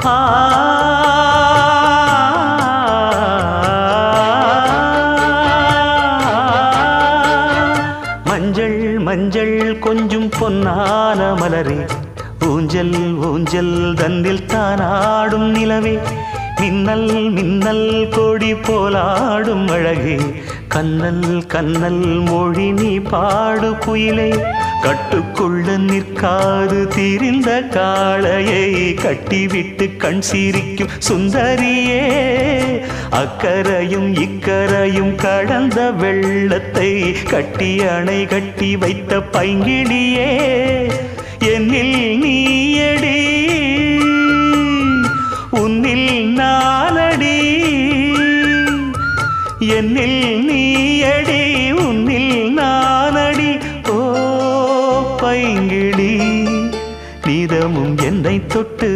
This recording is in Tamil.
ஆ மஞ்சள் மஞ்சள் கொஞ்சம் பொன்னான மலரே, ஊஞ்சல் ஊஞ்சல் தந்தில் தானாடும் நிலவே, மின்னல் மின்னல் கொடி போலாடும் அழகே, கண்ணல் கண்ணல் மொழி நீ பாடு குயிலே, கட்டுக்குள்ள நிற்காது திரிந்த காளையை கட்டிவிட்டு கண் சிரிக்கும் சுந்தரியே, அக்கரையும் இக்கரையும் கடந்த வெள்ளத்தை கட்டி அணை கட்டி வைத்த பைங்கிளியே, என்னில் நீயடி உன்னில் நானடி, என்னில் நீயடி உன்னில் நானடி. ஓ பைங்கிளி, நீதமும் என்னை தொட்டு